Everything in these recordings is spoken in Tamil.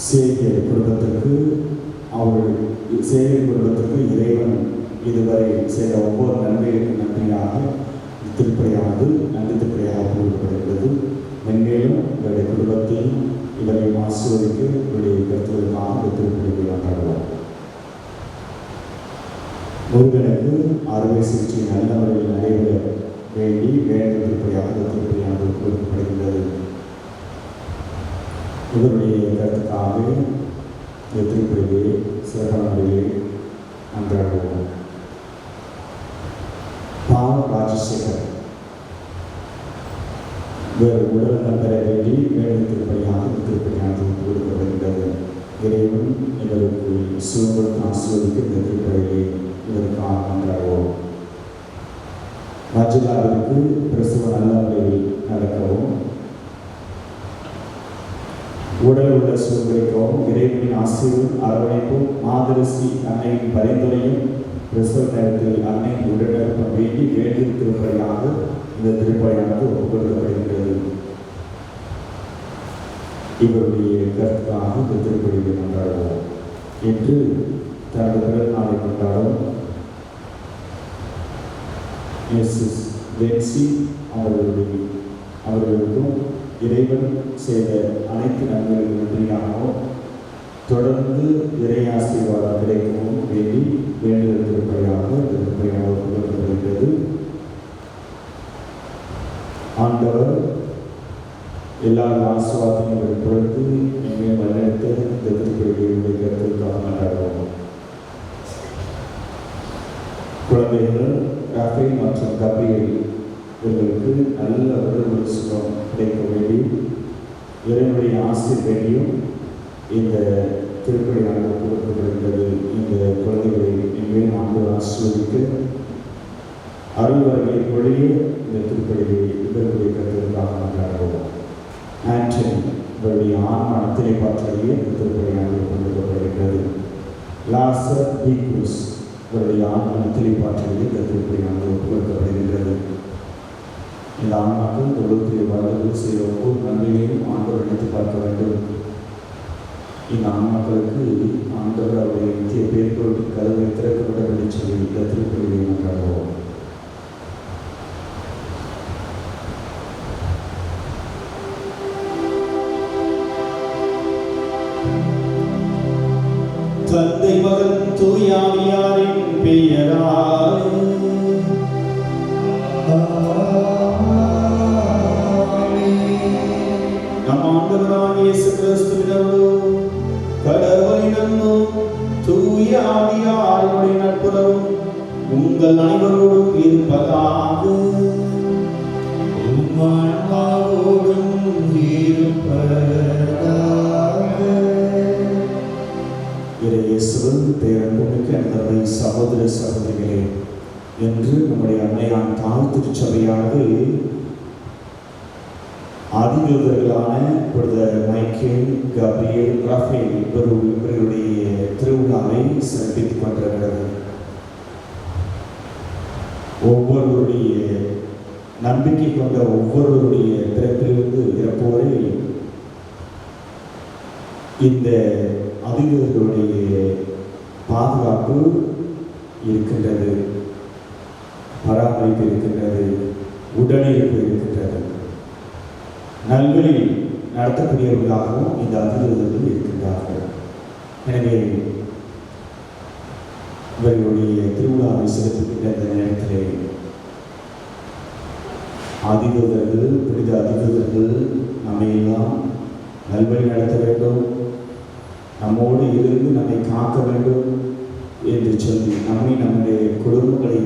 சேவியர் குடும்பத்திற்கு சேவியர் குடும்பத்திற்கு இறைவன் இதுவரை செய்த ஒவ்வொரு நன்மைகளுக்கும் நன்றியாக திருப்பலியானது நன்றி திருப்பலியாக கொடுக்கப்படுகிறது. மென்மேலும் இவருடைய குடும்பத்தையும் இவரையும் ஆசீர்வதிக்க இவருடைய கருத்துக்களுக்காக இந்த திருப்பலியை கொண்டாடுவோம். முருகனுக்கு அறுவை சிகிச்சை நல்ல முறையில் நடைபெற வேண்டி வேண்ட திருப்பலியாக இந்த திருப்பலியானது கொடுக்கப்படுகின்றது. இவருடைய கருத்துக்காக இந்த திருப்பலியை சிறப்பான முறையில் அன்றாடுவோம். ராஜசேகர் வேறு உடல்நலம் பெற வேண்டி வேண்ட திருப்பலியாக திருப்பலியானது கொடுக்கப்படுகின்றது. இறைவன் இவருக்கு சுதந்திரம் ஆசீர்வதிக்க இந்த திருப்பலியை இதற்காக அன்றாடுவோம். ராஜிலாவிற்கு பிரசவ நல்ல முறையில் நடக்கவும் உடல் உள்ள சூழ்நிலைக்கவும் இறைவனின் ஆசீர்வாதம் அரவணைப்பும் மாதரசி அன்னையின் பரிந்துரையும் பிரசவ நேரத்தில் அன்னையின் உடனிருப்பம் வேண்டி வேண்டிய திருப்பலியாக இந்த திருப்பலியானது ஒப்புக்கொள்ளப்படுகின்றது. இவருடைய கருத்துக்காக இந்த திருப்பலியை கொண்டாடுவோம். என்று தனது பிறந்த நாளை கொண்டாடும் மிஸ்ஸஸ் பென்சி அவர்களுக்கும் இறைவன் செய்த அனைத்து நன்மைகளும் நன்றியாகவும் தொடர்ந்து இறை ஆசீர்வாதம் கிடைக்கவும் வேண்டி வேண்டுதல் திருப்பலியாக திருப்பலியாக ஒப்புக்கொள்ளப்படுகிறது. ஆண்டவர் எல்லா ஆசீர்வாதத்தையும் பொறுத்து எங்கள் வழிநடத்த இந்த திருப்பலியை கருத்துக்காக கொண்டாடுவோம். குழந்தைகள் ரஃபேல் மற்றும் கபிரியல் இவர்களுக்கு நல்ல உடல் சுகம் கிடைக்க வேண்டி இறைவனுடைய ஆசிரியர் வேண்டியும் இந்த திருப்பலியாக கொடுக்கப்படுகிறது. இந்த குழந்தைகளை இனிமேல் ஆண்டு ஆசீர்வதிக்க அருள்வர்களை பொழிய இந்த திருப்பலியை இவர்களுடைய கருத்துக்காக கொண்டாடுவோம். ஆண்டனி இவருடைய ஆன்மானத்தினை பற்றிய இந்த திருப்பலியாக கொடுக்கப்படுகிறது. லாசர் பீக்ரூஸ் இவருடைய ஆன்மானத்தினை பற்றிய இந்த திருப்பலியாக கொடுக்கப்படுகின்றது. இந்த ஆன்மாக்கள் தொழுத்தில் வாழ்வதில் செய்த ஒவ்வொரு நன்மையையும் ஆண்டவர் நினைத்து பார்க்க வேண்டும். இந்த ஆன்மாக்களுக்கு ஆண்டவர் அவருடைய நித்திய பேர்கொண்டு கதவை திறக்கப்படவில்லை சொல்லி இந்த திருப்பலியை கொண்டாடுவோம். தந்தை மகன் தூயாவியாரின் பெயரால் நம் ஆண்டவராகிய இயேசு கிறிஸ்துவினோடு கடவுளின் அன்பும் தூய ஆவியாரினுடைய நட்புறவும் உங்கள் அனைவரோடும் இருப்பதாக. ஆன்மாவோடும் இருப்பதாக. இயேசுவின் பேரன்புமிக்க அன்பை சகோதர சகோதரிகளே, என்று நம்முடைய அன்னையான் தாய் திருச்சபையானது ஆதிதூதர்களான மைக்கேல், கபிரியல், ரஃபேல் இவர்களுடைய திருவிழாவை சிறப்பித்துக் கொண்டிருக்கிறது. ஒவ்வொருவருடைய நம்பிக்கை கொண்ட ஒவ்வொருவருடைய பிறப்பிலிருந்து இறப்பு வரை இந்த அதிதூதர்களுடைய பாதுகாப்பு இருக்கின்றது, பராமரிப்பு இருக்கின்றது, உடனிருப்பு இருக்கின்றது. நல்வழியில் நடத்தக்கூடியவர்களாகவும் இந்த அதிதூதர்கள் இருக்கின்றார்கள். எனவே இவர்களுடைய திருவிழாவை சிறப்பிக்கின்ற இந்த நேரத்திலே அதிதூதர்கள், புனித அதிதூதர்கள் நம்மையெல்லாம் நல்வழி நடத்த வேண்டும், நம்மோடு இருந்து நம்மை காக்க வேண்டும் என்று சொல்லி நம்முடைய குடும்பங்களை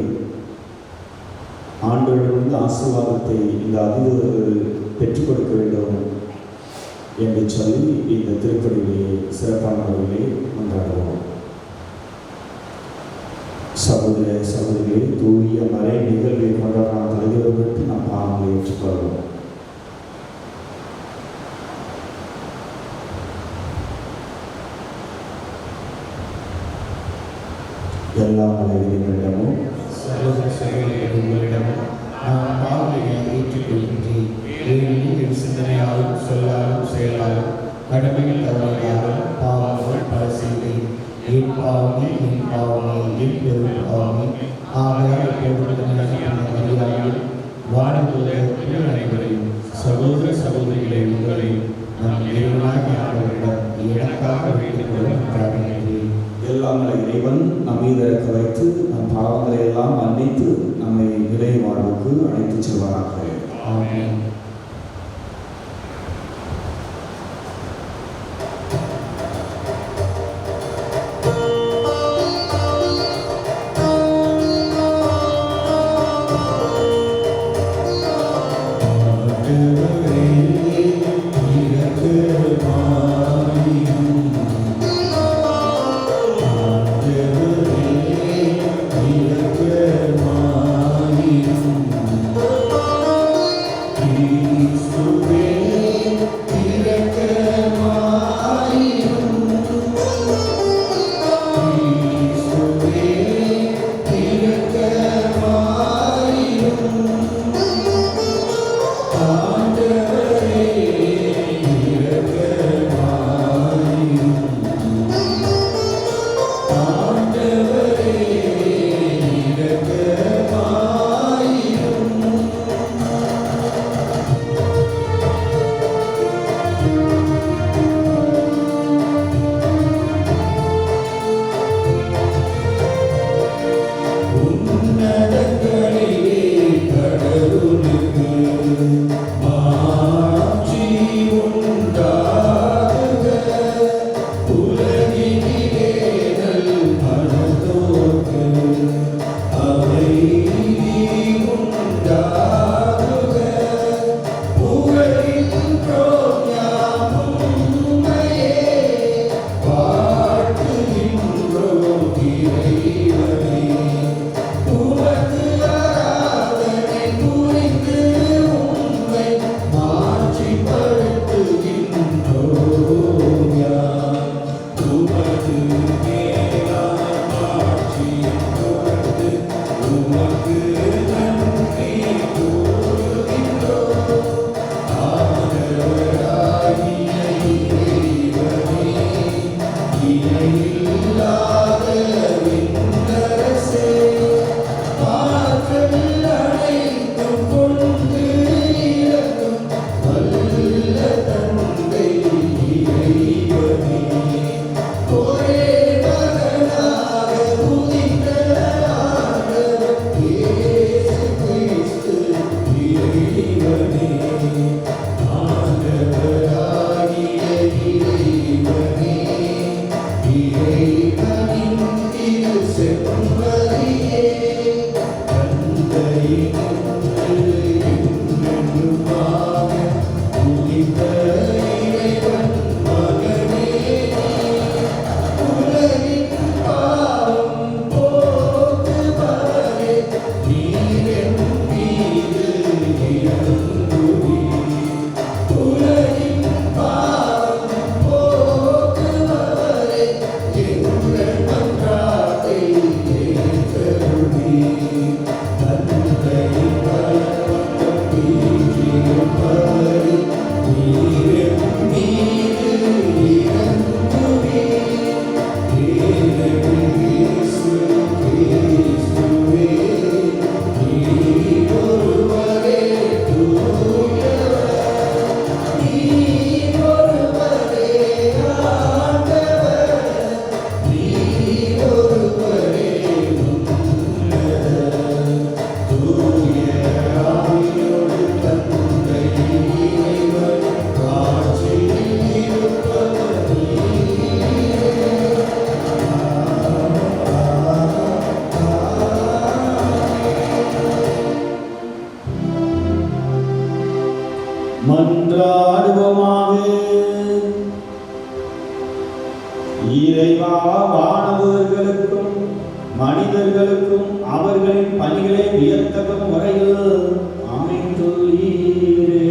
ஆண்டவரிலிருந்து ஆசீர்வாதத்தை இந்த அதிதூதர்கள் பெற்றுக் கொடுக்க வேண்டும் என்று சொல்லி இந்த திருப்பலியை சிறப்பான முறையிலே கொண்டாடுவோம். சகோதர சகோதரிகளை தூய மறை நிகழ்வை கொண்டாட தலைவர்களுக்கு நாம் பாவங்களை ஏற்றுக்கொள்வோம். எல்லா மலைகளிடமும் சகோதர சகோதரிகளிடமும் நான் பாவங்களை ஏற்றுக்கொள்கின்றேன். சிந்தனையாலும் சொல்லாலும் செயலாலும் கடமையில் தவறினாலும் அனைவரையும் சகோதர சகோதரிகளை உங்களையும் நம் இறைவனாகிய ஆண்டவரிடம் எனக்காக வேண்டிக் கொள்ள பிரார்த்திக்கிறேன். எல்லாம் இறைவன் நம் மீது இறக்க வைத்து நம் பாவங்களை எல்லாம் மன்னித்து நம்மை நிலை வாழ்வுக்கு அழைத்துச் செல்வாராக. ஆமென். மன்றாடுவோமாக. இறைவா, வானவர்களுக்கும் மனிதர்களுக்கும் அவர்களின் பணிகளை வியத்தக்க முறையில் அமைத்துள்ளீரே.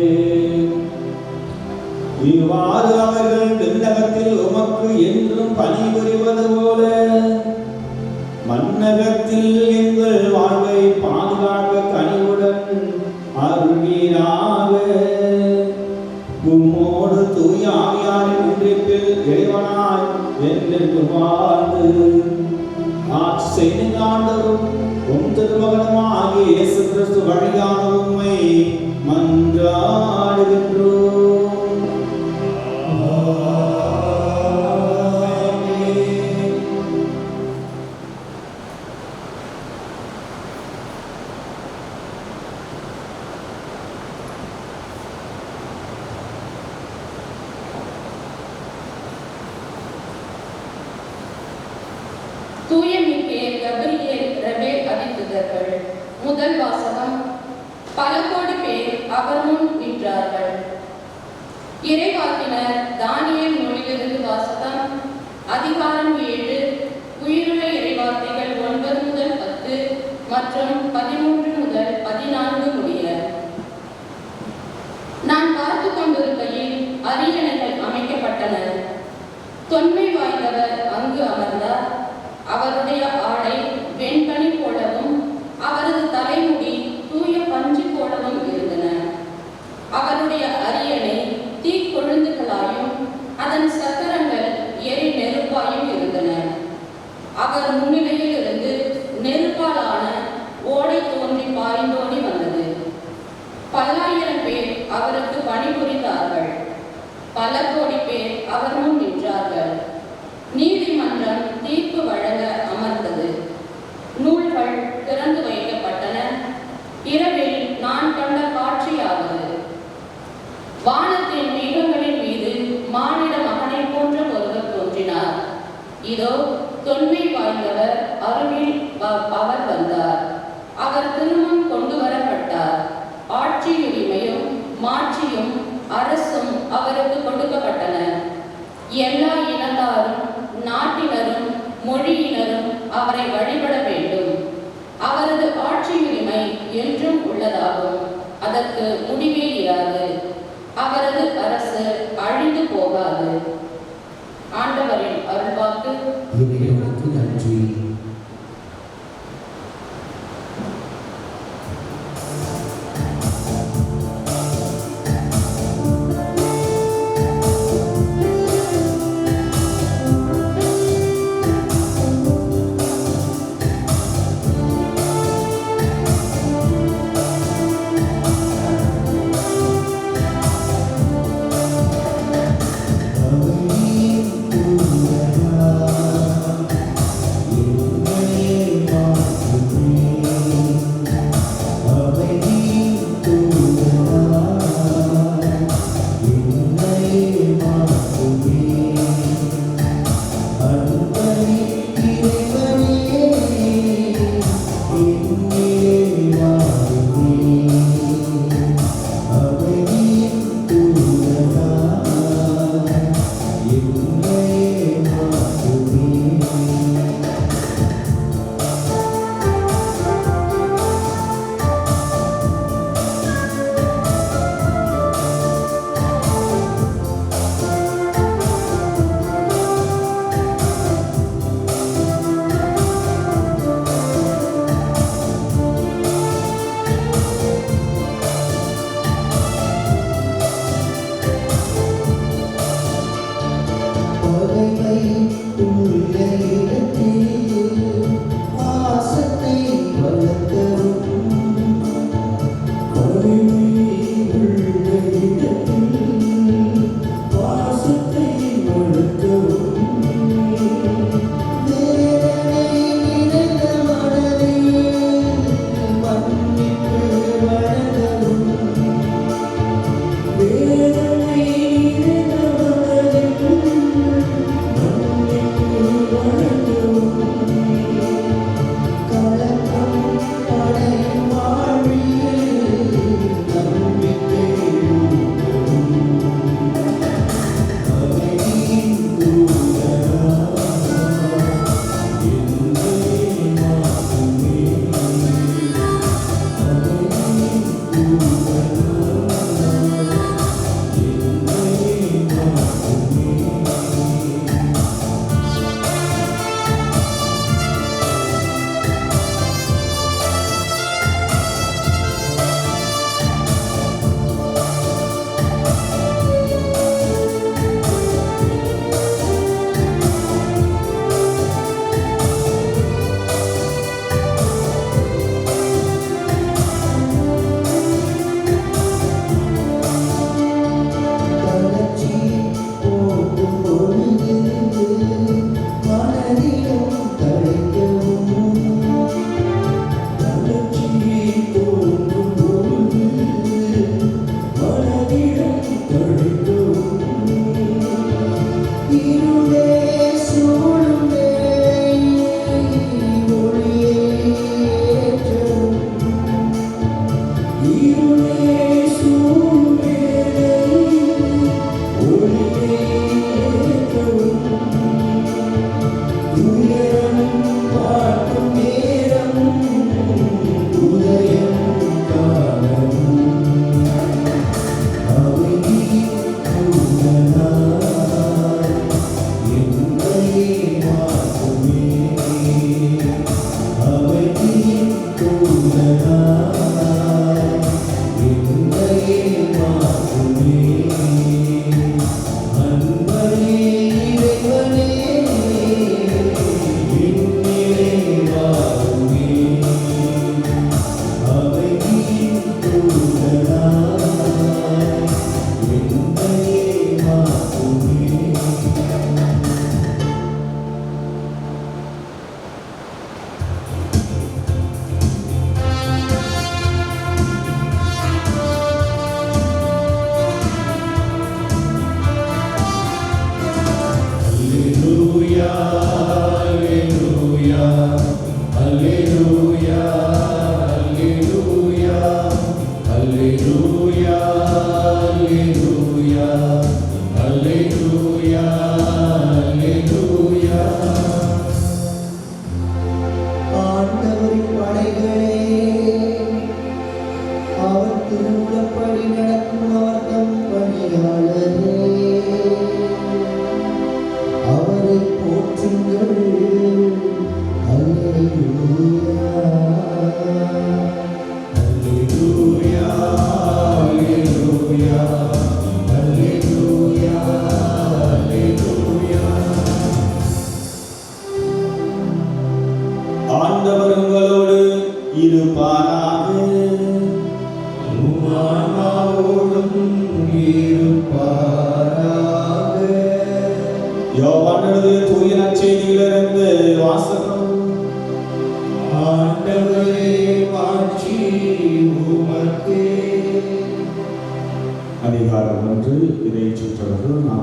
இவ்வாறு அவர்கள் விண்ணகத்தில் உமக்கு என்றும் பணிபுரிவது போல மன்னகத்தில் எங்கள் வாழ்வை பாதுகாக்க கனிவுடன் அருள்வீராக. உம்மோடு தூய ஆவியாரின் ஒன்றிப்பில் இறைவனாய் என்றென்று வாழ்ந்து ஆட்சி செய்து ஆண்டவரும் உம் திரு திருமகனும் ஆகிய இயேசு கிறிஸ்து வழியாக உம்மை மன்றாடுகின்றோம். தூய மிக்கேல், கபிரியேல், ரபேல் அதிதூதர்கள். முதல் வாசகம். பல கோடி பேர் அவர் முன் நின்றார்கள். இறைவாக்கினர் தானியேல் நூலிலிருந்து வாசகம். அதிகாரம் 7, உயிருள்ள இறைவார்த்தைகள் 9 முதல் 10 மற்றும் 13 முதல் 14 முடிய. நான் பார்த்து கொண்டிருக்கையில் அரியணைகள் அமைக்கப்பட்டன. தொன்மை வாய்ந்தவர் அங்கு அமர்ந்தார். அவருடைய ஆடை வெண்பனி போலவும் அவரது தலைமுடி தூய பஞ்சு போலவும் இருந்தன. அவருடைய அரியணை தீக்கொழுந்துகளாயும் அதன் சக்கரங்கள் எரி நெருப்பாயும் இருந்தன. அவர் முன்னிலையில் இருந்து நெருப்பாலான ஓடை தோன்றி பாய்ந்தோடி வந்தது. பல்லாயிரம் பேர் அவருக்கு பணிபுரிந்தார்கள். பல கோடி பேர் அவர் முன் நின்றார்கள். நீதிமன்றம் தீர்ப்பு வழங்க அமர்ந்தது. நூல்கள் திறந்து வைக்கப்பட்டன. இரவில் நான் கண்ட காட்சியாவது, வானத்தின் மேகங்களின் மீது மானிட மகனை போன்ற ஒருவர் தோன்றினார். இதோ தொன்மை வாய்ந்தவர் அருகில் அவர் வந்தார். அவர் திருமணம் கொண்டு வரப்பட்டார். ஆட்சியுரிமையும் மாட்சியும் அரசும் அவருக்கு கொடுக்கப்பட்டன. எல்லா இனத்தாரும் நாட்டினரும் மொழியினரும் அவரை வழிபட வேண்டும். அவரது ஆட்சியுரிமை என்றும் உள்ளதாகும். அதற்கு முடிவே இராது. அவரது அரசு அழிந்து போகாது. ஆண்டவரின் அருள்வாக்கு. இறைவனுக்கு நன்றி.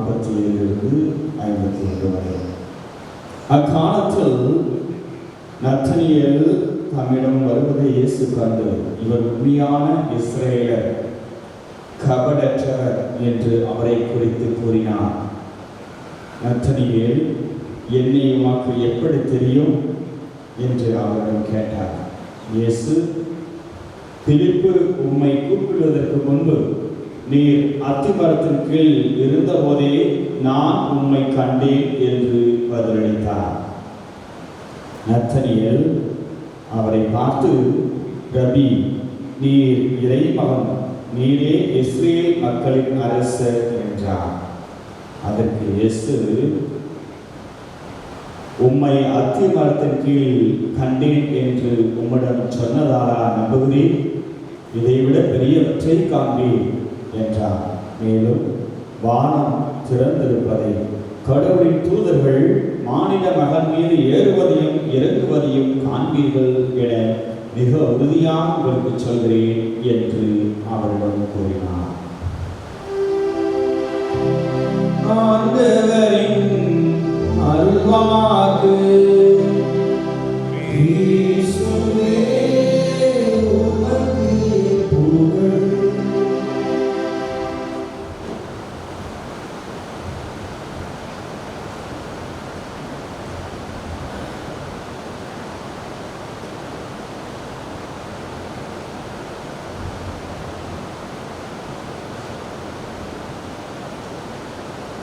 47 51 வரை. அக்காலத்தில் நத்தனியேல் தம்மிடம் வருவதை இயேசு கண்டு, இவர் உண்மையான இஸ்ரவேலர், கபடற்றவர் என்று அவரை குறித்து கூறினார். நத்தனியேல், என்னை உமக்கு எப்படி தெரியும் என்று அவரிடம் கேட்டார். இயேசு, பிலிப்பு உம்மை கூப்பிடுவதற்கு முன்பு நீர் அத்திமரத்தின் கீழ் இருந்தபோதே நான் உம்மை கண்டேன் என்று பதிலளித்தார். நத்தனியேல் அவரை பார்த்து, ரபி, நீர் இறைமகன், நீரே இஸ்ரவேல் மக்களின் அரசர் என்றார். அதற்கு இயேசு, உம்மை அத்திமரத்தின் கீழ் கண்டேன் என்று உம்மிடம் சொன்னதாலா நம்புகிறேன்? இதைவிட பெரியவற்றை காண்பேன் என்றார். மேலும் வானம் திறந்திருப்பதை, கடவுளின் தூதர்கள் மானிட மகன் மீது ஏறுவதையும் இறங்குவதையும் காண்பீர்கள் என மிக உறுதியாக உங்களுக்கு சொல்கிறேன் என்று அவரிடம் கூறினார். ஆண்டவரின் அருள்வாக்கு.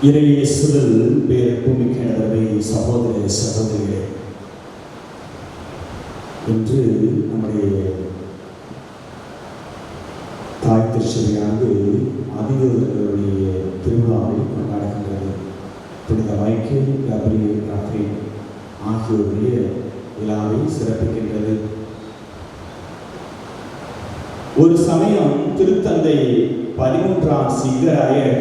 இறையேசுவில் பேரன்புமிக்கவர்களே, சகோதர சகோதரிகளே, இன்று நம்முடைய தாய் திருச்சபையானது அதிதூதர்களுடைய திருவிழாவை கொண்டாடுகின்றது. புனித மைக்கேல், கப்ரியேல், ராஃபேல் ஆகியோருடைய விழாவை சிறப்பிக்கின்றது. ஒரு சமயம் திருத்தந்தை 13ஆம் சிங்கராயர்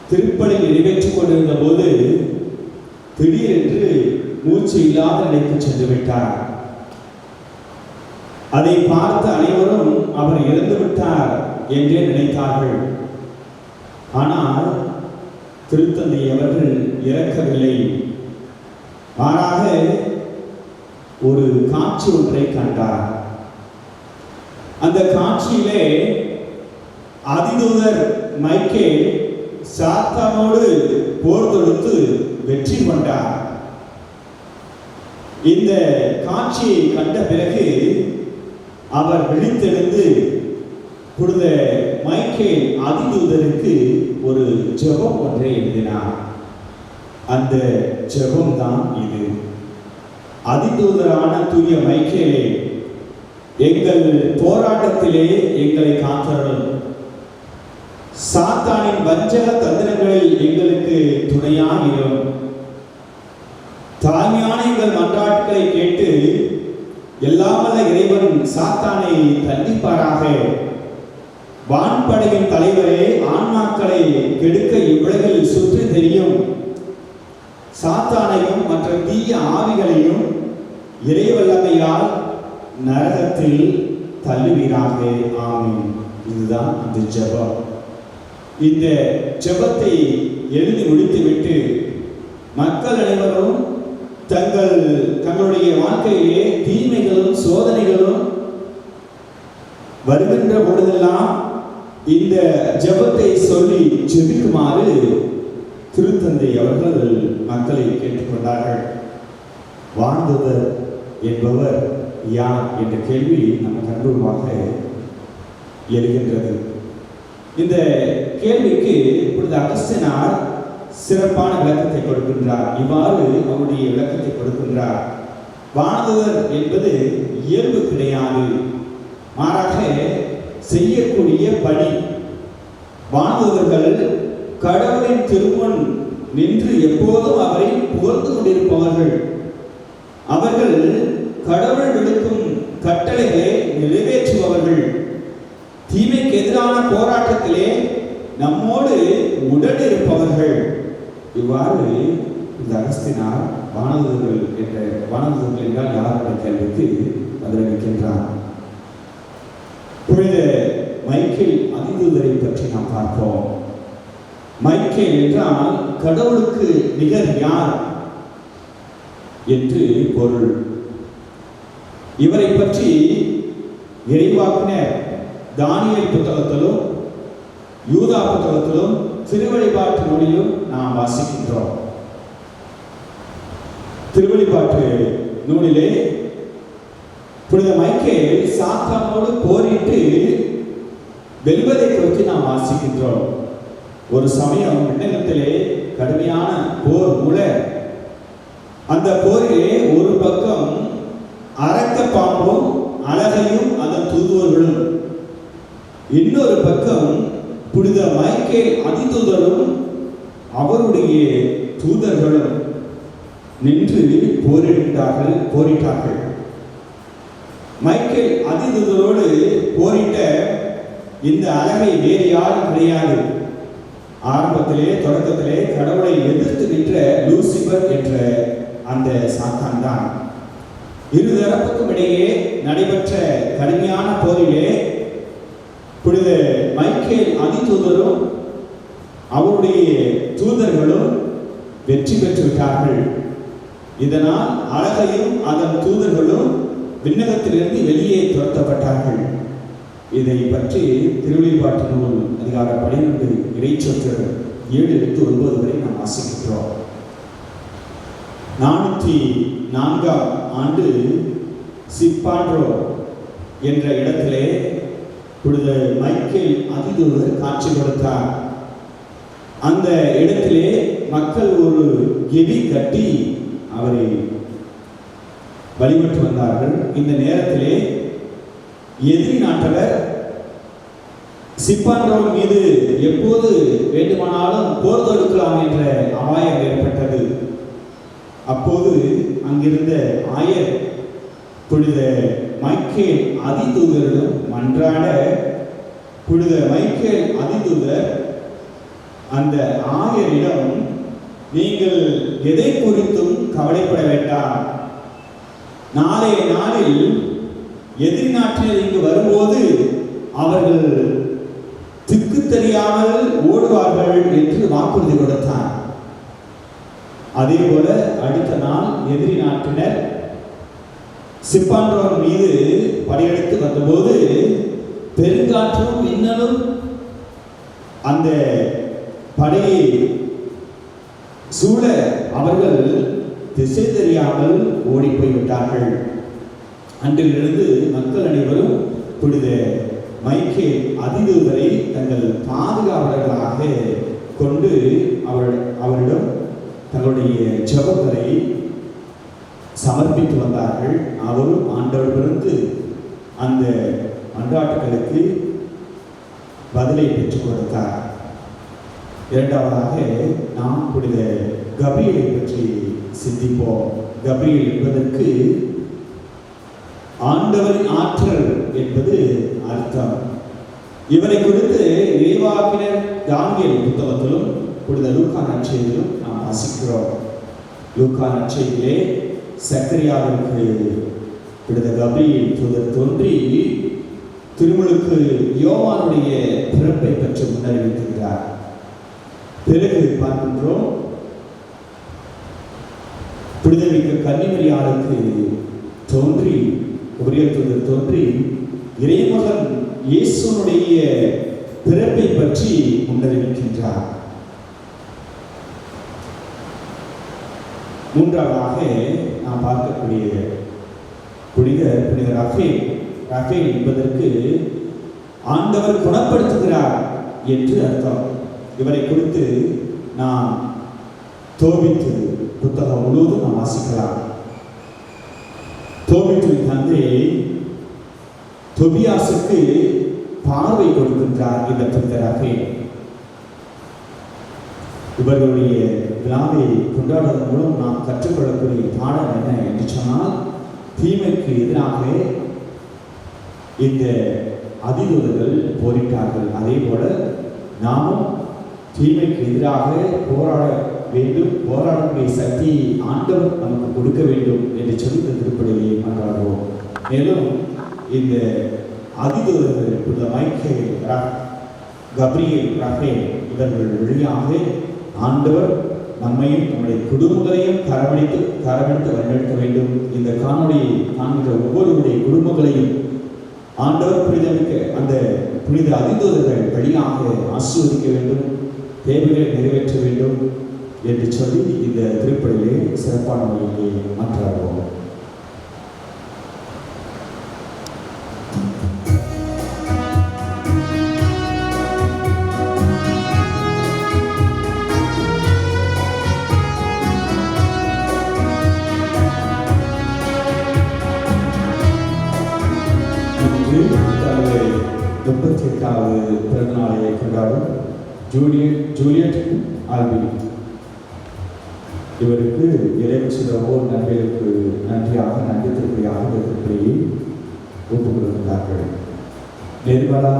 திருப்பலி நிறைவேற்றிக் கொண்டிருந்த போது திடீரென்று மூச்சு இல்லாத நிலைக்கு சென்று விட்டார். அதை பார்த்த அனைவரும் அவர் இறந்து விட்டார் என்றே நினைத்தார்கள். ஆனால் திருத்தந்தை அவர்கள் இறக்கவில்லை. மாறாக ஒரு காட்சி ஒன்றை கண்டார். அந்த காட்சியிலே அதிதூதர் மைக்கேல் சாத்தானோடு போர் தொடுத்து வெற்றி கொண்டார். இந்த காட்சியை கண்ட பிறகு அவர் விழித்தெழுந்து புனித மைக்கேல் அதிதூதருக்கு ஒரு ஜெபம் ஒன்றை எழுதினார். அந்த ஜெபம் தான் இது: அதிதூதரான தூய மைக்கேலே, எங்கள் போராட்டத்திலே எங்களை காத்தருளும். சாத்தானின் வஞ்சக தந்திரங்களில் எங்களுக்கு துணையாயிரும். தாழ்மையான எங்கள் மன்றாட்டுகளை கேட்டு எல்லாம் வல்ல இறைவன் சாத்தானை தண்டிப்பாராக. வான்படையின் தலைவரே, ஆன்மாக்களை கெடுக்க இவ்வுலகில் சுற்றி தெரியும் சாத்தானையும் மற்ற தீய ஆவிகளையும் இறைவல்லமையால் நரகத்தில் தள்ளுவீராக. ஆமீன். இதுதான் அந்த ஜெபம். இந்த ஜெபத்தை எழுதி முடித்துவிட்டு மக்கள் அனைவரும் தங்களுடைய வாழ்க்கையிலே தீமைகளும் சோதனைகளும் வருகின்ற பொழுதெல்லாம் இந்த ஜெபத்தை சொல்லி ஜெபிக்குமாறு திருத்தந்தை அவர்கள் மக்களை கேட்டுக்கொண்டார்கள். வாழ்ந்தவர் என்பவர் யார் என்ற கேள்வி நமக்கு அனுபவமாக எழுகின்றது. இந்த கேள்விக்கு இப்பொழுது அகஸ்தினார் சிறப்பான விளக்கத்தை கொடுக்கின்றார். இவ்வாறு அவருடைய விளக்கத்தை கொடுக்கின்றார்: வாழ்ந்தவர் என்பது இயல்பு கிடையாது, மாறாக செய்யக்கூடிய பணி. வாழ்ந்தவர்கள் கடவுளின் திருமுன் நின்று எப்போதும் அவரை புகழ்ந்து கொண்டிருப்பவர்கள். அவர்கள் கடவுள் விடுக்கும் கட்டளைகளை நிறைவேற்றுபவர்கள். தீமைக்கு எதிரான போராட்டத்திலே நம்மோடு உடனிருப்பவர்கள். இவ்வாறு இந்த அகஸ்தினார் வானதூதர்கள் என்றால் யார் என்ற கேள்விக்கு பதிலளிக்கின்றார். புனித மைக்கேல் அதிதூதரை பற்றி நாம் பார்ப்போம். மைக்கேல் என்றால் கடவுளுக்கு நிகர் யார் என்று பொருள். இவரை பற்றி இறைவாக்கினர் தானியேல் புத்தகத்திலும் யூதா புத்தகத்திலும் திருவெளிப்பாட்டு நூலிலும் நாம் வாசிக்கின்றோம். திருவெளிப்பாட்டு நூலிலே புனித மைக்கேல் சாத்தானோடு போரிட்டு வெல்வதை குறித்து நாம் வாசிக்கின்றோம். ஒரு சமயம் விண்ணகத்திலே கடுமையான போர் மூல அந்த போரிலே ஒரு பக்கம் அரக்க பாம்பும் அழகையும் அதன் தூதுவர்களும், இன்னொரு பக்கம் புனித மைக்கேல் அதிதூதரும் அவருடைய தூதர்களும் நின்று போரிட்டார்கள். மைக்கேல் அதிதூதரோடு போரிட்ட இந்த அழகை வேறு யாரும் கிடையாது. தொடக்கத்திலே கடவுளை எதிர்த்து நின்ற லூசிபர் என்ற அந்த சாத்தான் தான். இருதரப்புக்கும் இடையே நடைபெற்ற கடுமையான போரிலே புனித மைக்கேல் அதிதூதரும் அவருடைய தூதர்களும் வெற்றி பெற்று விட்டார்கள். இதனால் அழகையும் அதன் தூதர்களும் விண்ணகத்திலிருந்து வெளியே துரத்தப்பட்டார்கள். இதை பற்றி திருவெளிப்பாட்டு நூல் அதிகாரம் 12 இறைச்சொற்கள் 7-9 வரை நாம் வாசிக்கின்றோம். 404ஆம் ஆண்டு சிப்பாண்ட்ரோ என்ற இடத்திலே புனித மைக்கேல் அதிதூதர் காட்சி கொடுத்தார். அந்த இடத்திலே மக்கள் ஒரு கெபி கட்டி அவரை வழிபட்டு வந்தார்கள். இந்த நேரத்திலே எதிரி நாட்டவர் சிப்பாண்ட்ரோ மீது எப்போது வேண்டுமானாலும் போர் தொடுக்கலாம் என்ற அபாயம் ஏற்பட்டது. அப்போது அங்கிருந்த ஆயர் புனித மைக்கேல் அதிதூதரிடம் மன்றாட, புனித மைக்கேல் அதிதூதர் அந்த ஆயரிடம், நீங்கள் எதை குறித்தும் கவலைப்பட வேண்டாம், நாளைய நாளில் எதிரி நாட்டினர் இங்கு வரும்போது அவர்கள் திக்கு தெரியாமல் ஓடுவார்கள் என்று வாக்குறுதி கொடுத்தார். அதே போல அடுத்த நாள் எதிரி நாட்டினர் சிப்பாண்ட்ரோ மீது படையெடுத்து வந்தபோது பெருங்காற்றும் மின்னலும் அந்த படையை சூழ அவர்கள் திசை தெரியாமல் ஓடி போய்விட்டார்கள். அன்றிலிருந்து மக்கள் அனைவரும் புனித மைக்கேல் அதிதூதரை தங்கள் பாதுகாவலர்களாக கொண்டு அவரிடம் தங்களுடைய ஜெபங்களை சமர்ப்பித்து வந்தார்கள். அவரும் ஆண்டவரிடமிருந்து அந்த மன்றாட்டுகளுக்கு பதிலை பெற்றுக் கொடுத்தார். இரண்டாவதாக நாம் புனித கபிரியலை பற்றி சிந்திப்போம். கபிரியல் என்பதற்கு ஆண்டவரின் ஆற்றல் என்பது அர்த்தம். இவரை குறித்து இறைவாக்கினர் தானியேல் புத்தகத்திலும் புனித லூக்கா நற்செய்தியிலும் நாம் வாசிக்கிறோம். லூக்கா நற்செய்தியிலே சக்கரியாவிற்கு புனித கபிரியல் தூதர் தோன்றி திருமுழுக்கு யோவானுடைய பிறப்பை பற்றி முன்னறிவிக்கின்றார். பிறகு பார்க்கின்றோம், புனிதமிக்க கன்னிமரியாளுக்கு தோன்றி கபிரியல் தூதர் தோன்றி இறைமகன் இயேசுனுடைய பிறப்பை பற்றி முன்னறிவிக்கின்றார். மூன்றாவதாக நாம் பார்க்கக்கூடிய புனித ரஃபேல் என்பதற்கு ஆண்டவர் குணப்படுத்துகிறார் என்று அர்த்தம். இவரை குறித்து நாம் தோபித்து புத்தகம் முழுவதும் நாம் வாசிக்கலாம். தோபித்துவின் தந்தை தொபியாசுக்கு பார்வை கொடுக்கின்றார் இந்த புனித ரஃபேல். இவர்களுடைய விழாவை கொண்டாடுவதன் மூலம் நாம் கற்றுக்கொள்ளக்கூடிய பாடம் என்ன என்று சொன்னால், தீமைக்கு எதிராக இந்த அதிதூதர்கள் போரிட்டார்கள். அதே போல நாமும் தீமைக்கு எதிராக போராட வேண்டும், போராடக்கூடிய சக்தியை ஆண்டவர் நமக்கு கொடுக்க வேண்டும் என்று சொல்லி இந்த திருப்பலியை கொண்டாடுவோம். மேலும் இந்த அதிதூதர்கள் புனித மைக்கேல் கப்ரியேல், ரஃபேல் இவர்கள் வழியாக ஆண்டவர் நம்மையும் நம்முடைய குடும்பங்களையும் கரமெடுத்து வழிநடத்த வேண்டும். இந்த காணொளியை காண்கிற ஒவ்வொருவருடைய குடும்பங்களையும் ஆண்டவர் புனிதமிக்க அந்த புனித அதிதூதர்கள் வழியாக ஆசீர்வதிக்க வேண்டும், தேவைகளை நிறைவேற்ற வேண்டும் என்று சொல்லி இந்த திருப்பலியிலே சிறப்பான முறையிலே மாற்றாடுவோம். தனது 38வது பிறந்தநாளை கொண்டாடும் ஜூலியட் ஆல்பினி இவருக்கு இறைவன் செய்த ஒவ்வொரு நன்மைகளுக்கு நன்றியாக நன்றி திருப்பதியாக இந்த திருப்பதியை ஒப்புக் கொடுக்கின்றார்கள். நிர்மலா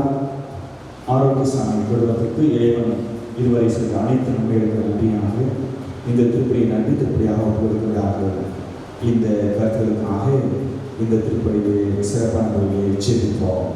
ஆரோக்கியசாமி குடும்பத்திற்கு இறைவன் இதுவரை செய்த அனைத்து நன்மைகளுக்கு நன்றியாக இந்த திருப்பதியை நன்றி திருப்பதியாக ஒப்புக் கொடுக்கின்றார்கள். இந்த கருத்துக்களுக்காக இந்த திருப்பதியை சிறப்பான முறையை செய்திருப்போம்.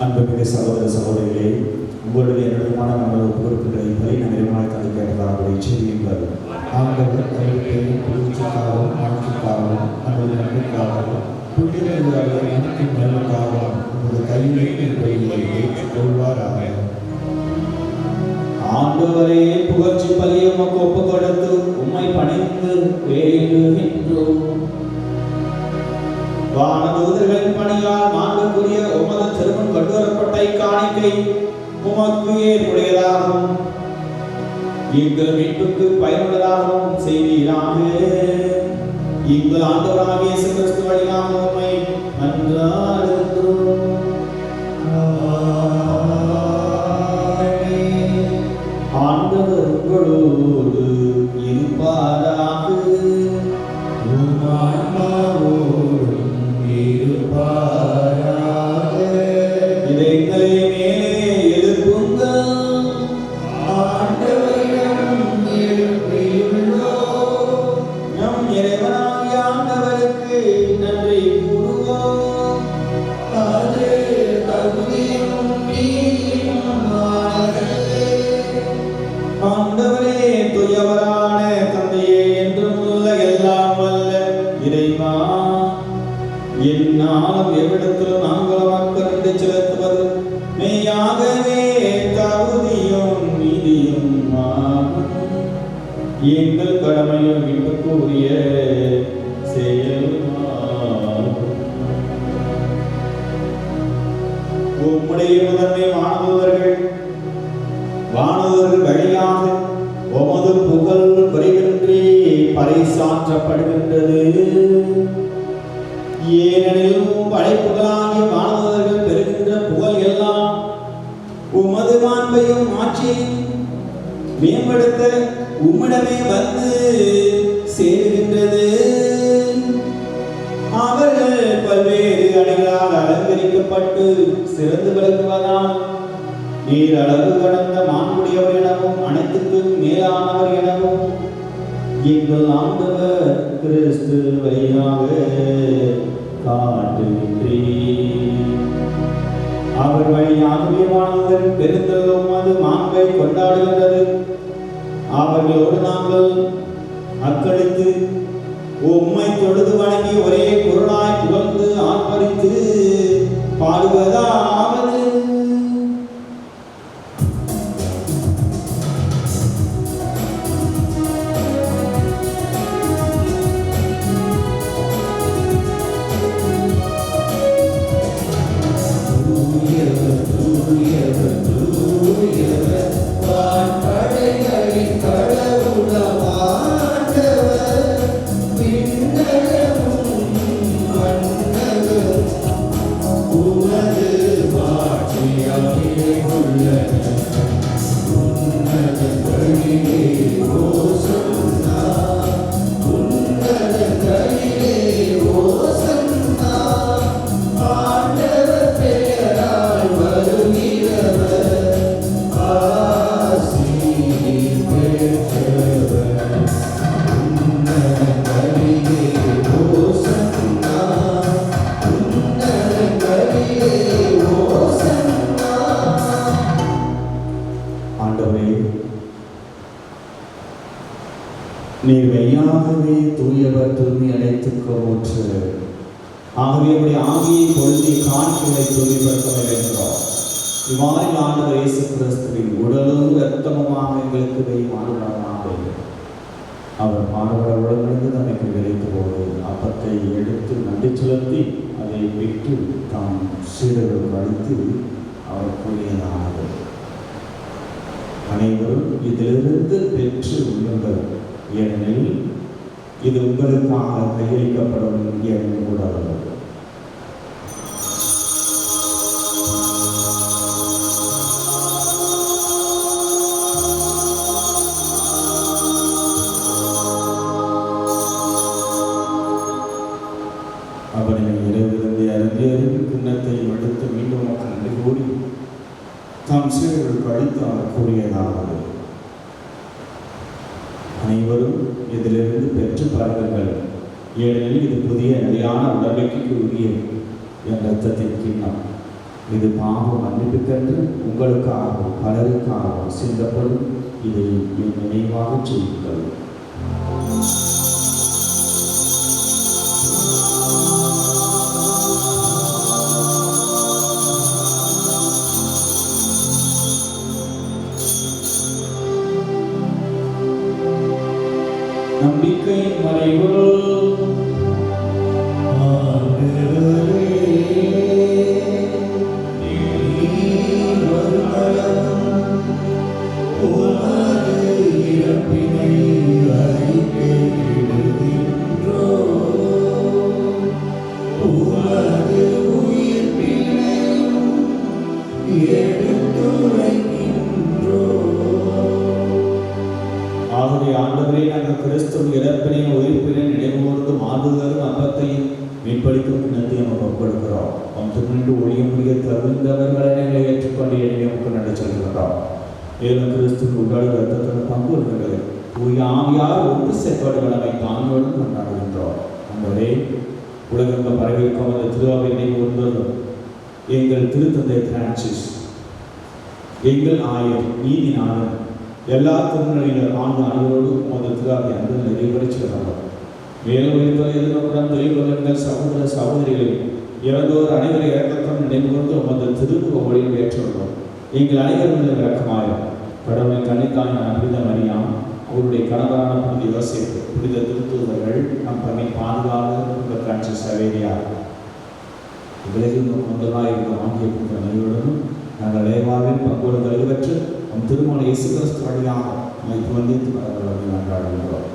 அன்புமிகு சகோதர சகோதரிகளே, உங்களுடைய என்னுடைய நமது பொறுப்புகளை பரிணாமமாக தந்து கேட்டதாக செய்தியுங்கள். ஆண்டவர் கைவிட்டையும் புகழ்ச்சிக்காகவும் ஆட்சிக்காகவும் நமது நன்மைக்காகவும் புண்ணியர்களுடைய மனத்தின் நலனுக்காகவும் உமது கையில் ஏற்றுக்கொள்வாராக. ஆண்டவரே, புகழ்ச்சி பலியை உமக்கு ஒப்புக் கொடுத்து உம்மை பணிந்து வேண்டுகின்றோம். வானதூதர்களின் பணியால் மாண்புக்குரிய உமது திருமண் கொண்டுவரப்பட்ட காணிக்கை உமக்கு ஏற்புடையதாகவும் எங்கள் மீட்புக்கு பயனுள்ளதாகவும் செய்வீராக. எங்கள் ஆண்டவராகிய இயேசு கிறிஸ்து வழியாக உம்மை மன்றாடுகின்றோம். ஆண்டவர் உங்களோடு இருப்பாராக. இதைகளை மேலே எழுப்புங்கள். நம் இறைவனாகிய ஆண்டவருக்கு நன்றி கூறுவோம். அது தகுதியும் எங்கள் கடமையும் மீட்புக்கு உரிய செயலுமாகும். உம்முடைய முதன்மை வானவர்கள் வழியாக உமது புகழ் குறைவின்றி பறைசாற்றப்படுகின்றது. ஏனெனில் படைப்புகளாகிய வானவர்கள் பெறுகின்ற புகழ் எல்லாம் உமது மாண்பையும் ஆட்சியையும் மேம்படுத்த உம்மிடமே வந்து சேருகின்றது. அவர்கள் பல்வேறு அணிகளால் அலங்கரிக்கப்பட்டு சிறந்து விளங்குவதால் நீர் அளவு கடந்த மாண்புடையவர் எனவும் அனைத்துக்கும் மேலானவர் எனவும் எங்கள் ஆண்டவர் கிறிஸ்து வழியாக காட்டுகின்றீர். அவர் வழியாகவே வானவர் பெருந்தலும் அது மாண்பை கொண்டாடுகின்றது. அவர்களோடு நாங்கள் அக்களித்து உம்மை தொழுது வணங்கி ஒரே குரலாய் புகழ்ந்து ஆர்ப்பரித்து பாடுவதாவது. நீர் மெய்யாகவே தூயவர் தூய்மை அடைத்துக்கோற்று. ஆகவே உடைய ஆவியை பொருந்தி காணிக்கைகளை தூய்மைப்படுத்த வேண்டுகிறோம். இவ்வாறு ஆண்டவர் இயேசு கிறிஸ்துவின் உடலும் இரத்தமுமாக எங்களுக்கு மாறுபடமாக அவர் மாறுபட உடலிருந்து நமக்கு விளைத்த போது அப்பத்தை எடுத்து நன்றி செலுத்தி அதை விட்டு தாம் சீடர்களுக்கு அளித்து அவர் கூறியதானது. அனைவரும் இதிலிருந்து பெற்று உள்ளவர், ஏனெனில் இது உங்களுக்காக கையளிக்கப்படும் என் உடல். அவனை இரவிலிருந்து அறிஞரின் கிண்ணத்தை எடுத்து மீண்டும் நன்றி கூறி தாம் சீடர்களுக்கு அளித்து அவர் கூறியதாவது. அனைவரும் இதிலிருந்து பெற்று பாருங்கள், ஏனெனில் இது புதிய நிலையான உடன்படிக்கைக்கு உரிய என் இரத்தத்தின் கிண்ணம். இது பாவம் மன்னிப்புக்கென்று உங்களுக்காகவும் பலருக்காகவும் சிந்தப்படும். இதை என் நினைவாக செய்யுங்கள். நம்பிக்கை மறைவு ஆகவே ஆண்டவரே, நாங்கள் கிறிஸ்துவின் இறப்பினையும் உயிர்ப்பினையும் நினைவுகூர்ந்து மாறுதலும் அப்பத்தையும் மீன்பளிக்கும் கிண்ணத்தையும் ஒப்படுகிறோம். திருநின்று ஒழிய முடிய தகுந்தவர்களை நாங்கள் ஏற்றுக்கொண்டு எளிமையாக நட செல்கிறோம். மேலும் கிறிஸ்துவின் உடல் ரத்தத்துடன் பங்கு உள்ளவர்களை தூய ஆவியார் ஒன்று சேர்ப்பாடுகளை தாங்களோடு கொண்டாடுகின்றோம். ஆண்டவரே, உலகெங்க பரவியிருக்கும் அந்த திருவாவை நினைவுகூர்ந்ததும் எங்கள் திருத்தந்தை பிரான்சிஸ், எங்கள் ஆயர் நீதிநாதன், எல்லா திருநிலையினர் ஆண்டு அனைவரோடு அந்த திருவாவை அன்பு நிறைவேற்றினார்கள். மேலும் எதிர்ப்புடன் தொழில்கள் சகோதர சகோதரிகளை இறந்தோர் அனைவரை இறக்கத்தம் நினைவுகூர்ந்து அந்த திருமுக ஒளியில் ஏற்றுள்ளோம். எங்கள் அனைவரும் இறக்கமாயும் கடவுளின் கண்ணித்தாய் அபித மரியாம் அவருடைய கணவரான புனித யோசேப்பு, புனித திருத்தூதர்கள், நம் பண்ணி பாதுகாவலர் பிரான்சிஸ் சவேரியார், உலகில் முதலாக இருந்த ஆகிய புனித நபியுடனும் நாங்கள் ஏவாவில் பங்கோடு தலைவற்று நம் திருமண இயேசு கிறிஸ்து வழியாக அமைத்து வந்தித்து வரவழை நன்றாடுகிறோம்.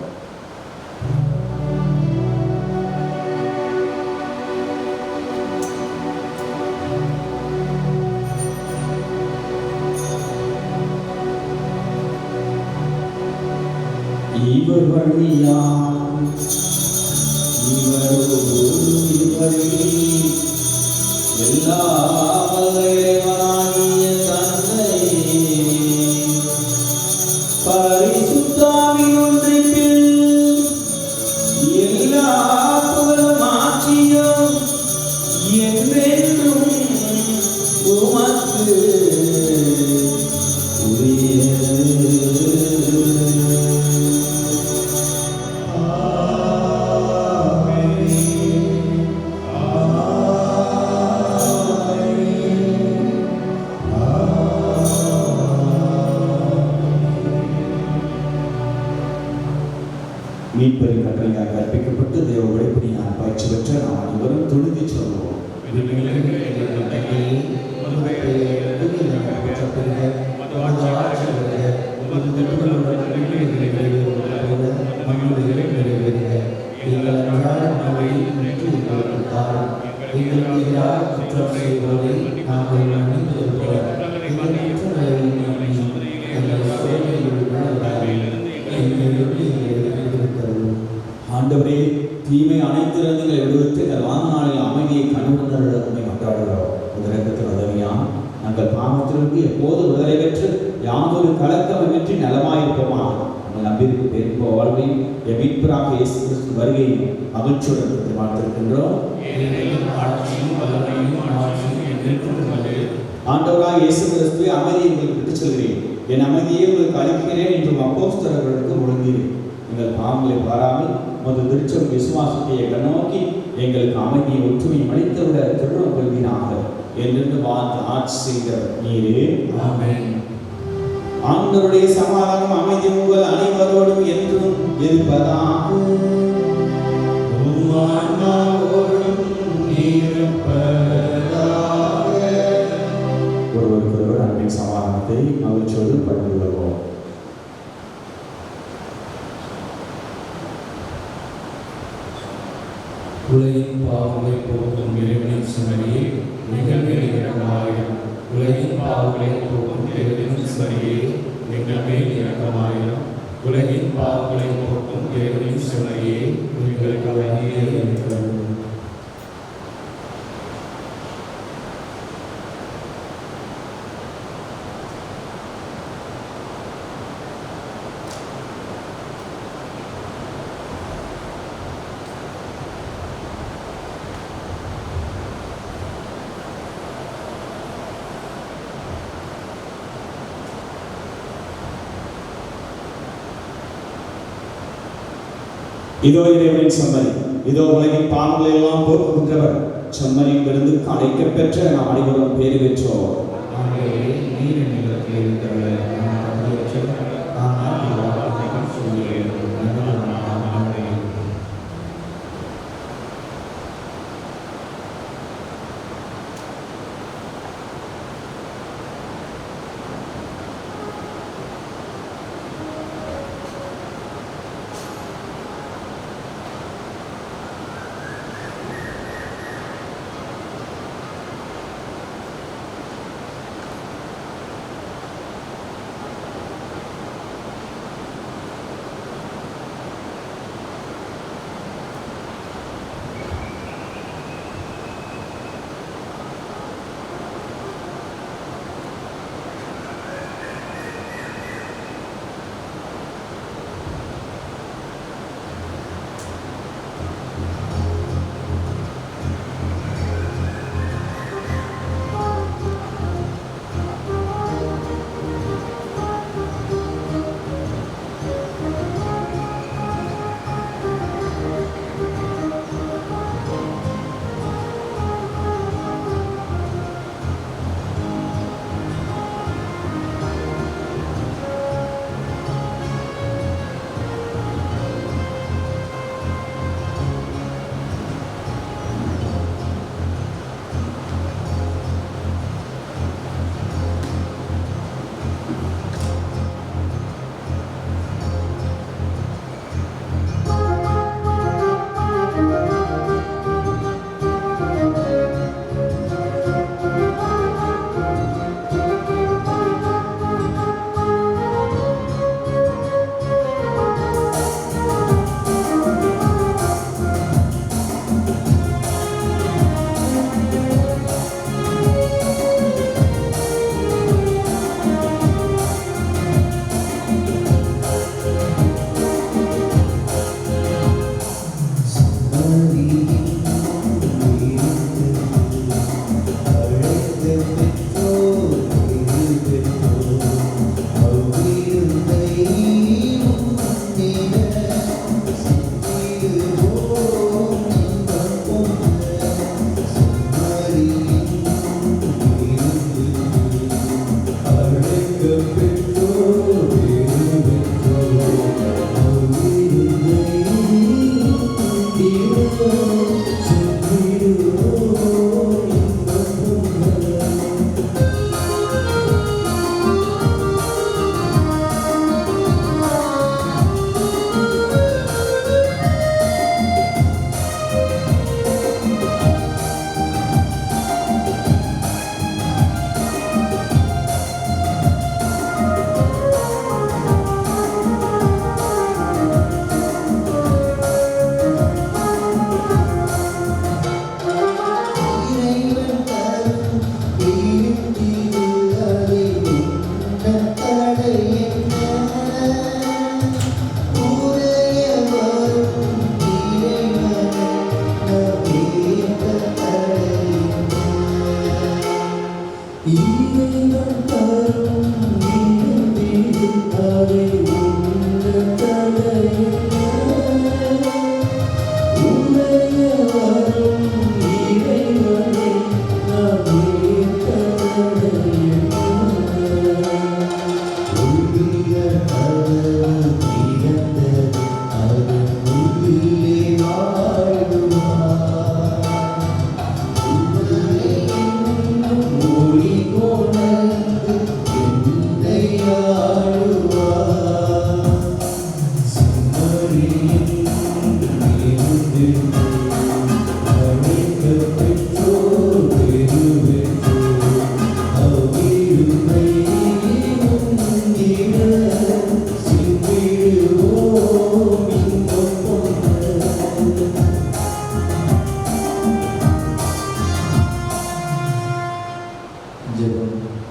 இவர் வழியால் எல்லா வல்லவராகிய தந்தை பரிசுத்தாவின் ஒன்றிப்பில் எல்லா புகழும் ஆட்சியும் என்றென்றும் உமக்கு உரியது. மீட்பரின் கட்டளையாக கற்பிக்கப்பட்டு தேவ உழைப்படியாக பயிற்சி பெற்ற நாம் அனைவரும் தொழுதி சொல்வோம். ஆண்டவரே, தீமை அனைத்திலிருந்து எங்களை விடுவித்து எங்கள் வாழ்நாளில் அமைதியை கண்டுணர்களை கொண்டாடுகிறோம். உதரகத்தில் உதவியான் நாங்கள் பாவத்திலிருந்து எப்போது விடுதலை பெற்று யாதொரு கலக்கமின்றி நலமாயிருப்போமாக. உங்கள் நம்பிக்கை பெரும்ப வாழ்வை மீட்பராக இயேசு கிறிஸ்து வருகை மகிழ்ச்சியுடன் பார்த்திருக்கின்றோம். ஆண்டவராக இயேசு கிறிஸ்துவை அமைதியை உங்களுக்கு விட்டு செல்கிறேன், என் அமைதியை உங்களுக்கு அளிக்கிறேன் என்று அப்போஸ்தலர்களுக்கு முழங்கினேன். எங்கள் பாவங்களை பாராமல் உமது திருச்சபை விசுவாசத்தை கண்ணோக்கி எங்களுக்கு அமைதியை ஒற்றுமையை அளித்துவிட திருடம் கொள்வீனாக என்று வாழ்ந்து ஆட்சி செய்த நீரே. ஆமென். ஆண்டவருடைய சமாதானம் அமைதி உங்கள் அனைவரோடும் என்றும் இருப்பதாக. ஒருவருக்கொருவர் அன்பின் சமாதானத்தை மகிழ்ச்சியோடு பகிர்ந்து கொள்வோம். உலகின் பாவங்களை போக்கும் இறைவனின் சிமரியே எங்கள் மேல் இரக்கமாயிரும். உலகின் பாவங்களை போக்கும் இறைவனின் சிமரியே எங்கள் மேல் இரக்கமாயிரும். உலகின் பாவங்களை போக்கும் இறைவனின் சிமரியே எங்களுக்கு வழியே இருக்கிறது. இதோ இறைவனின் செம்மறி, இதோ உலகின் பாவங்களை எல்லாம் போக்குகின்றவர். செம்மறியின் விருந்துக்கு அழைக்கப் பெற்ற நாம் அனைவரும் பேறு பெற்றோர்.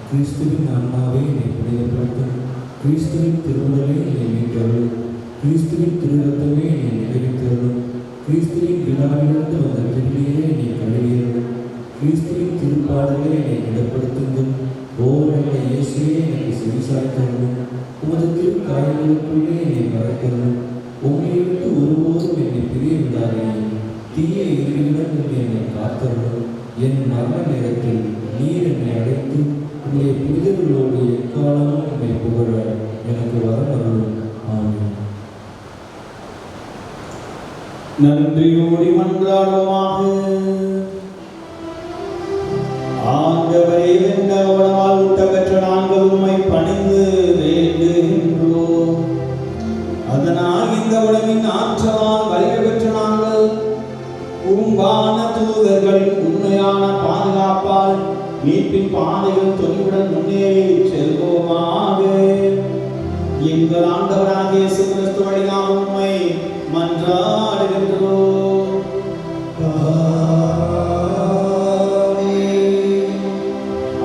கிறிஸ்துவின் ஆன்மாவை என்னை புனிதப்படுத்தும். கிறிஸ்துவின் திருவுடலை என்னை மீட்டருளும். கிறிஸ்துவின் திருரத்தமே என்னை நிறைவேற்றருளும். கிறிஸ்துவின் விழாவிலிருந்து வந்த திருநீரே என்னை கழுவியருளும். கிறிஸ்துவின் திருப்பாடலே என்னை திடப்படுத்துங்கள். ஓ நல்ல இயேசுவே எனக்கு செவிசாய்த்தருளும். உமது திருக்காயங்களுக்குள்ளே என்னை மறைத்தருளும். உம்மை விட்டு ஒருபோதும் என்னை பிரிய விடாதேயும். தீய எதிரிகளிடம் என்னை காத்தருளும். என் மரண நேரத்தில் நீர் என்னை அழைத்து உங்களுடைய புனிதர்களோடு எக்காலமும் என்னை புகழ எனக்கு வரமருளும். ஆமென். நன்றியோடி மன்றாடுவோமாக. ஆண்டவரே, வென்ற உணவால் ஊட்ட பெற்ற நாங்கள் உம்மை பணிந்து வேண்டுகின்றோம். அதனால் இந்த உலகின் ஆற்றலால் வலிமை பெற்ற நாங்கள் உம்பான தூதர்களின் உண்மையான பாதுகாப்பால் மீட்பின் பாதைகள் தொழிலுடன் முன்னேறி செல்வோமாக. எங்கள் ஆண்டவராகிய இயேசு கிறிஸ்து வழியாக உம்மை மன்றாடுகின்றோம்.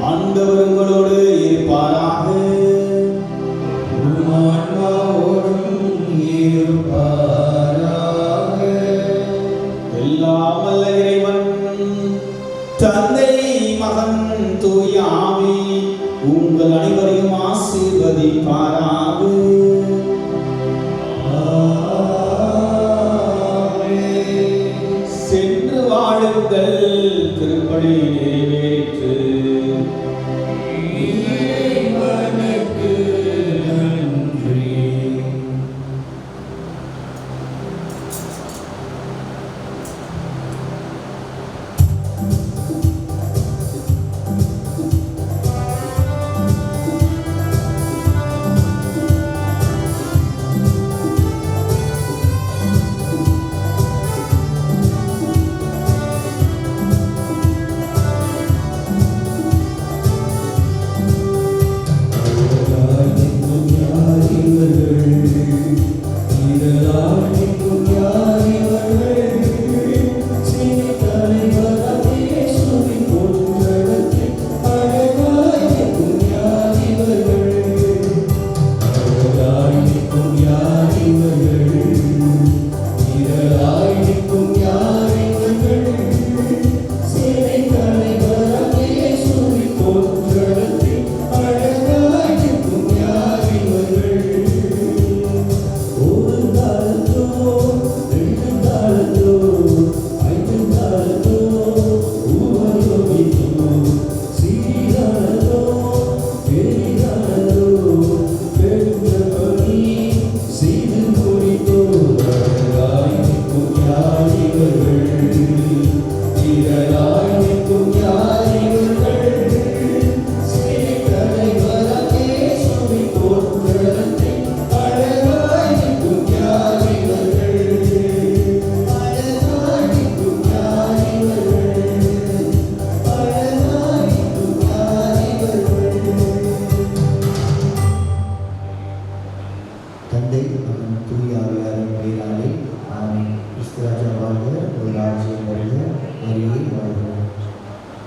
ஆண்டவர் உங்களோடு இருப்பாராக. எல்லாம் வல்ல இறைவன் தந்தை, மகன், தூய ஆவி உங்கள் அனைவரையும் ஆசீர்வதிப்பாராக. சென்று வாழுங்கள். திருப்பலி நிறைவேற்று. தந்தை, மகன், தூய ஆவியாரின் பெயராலே ஆமென். கிறிஸ்து ராஜா வாழ்க. ஒரு ராஜ்யம் வருக.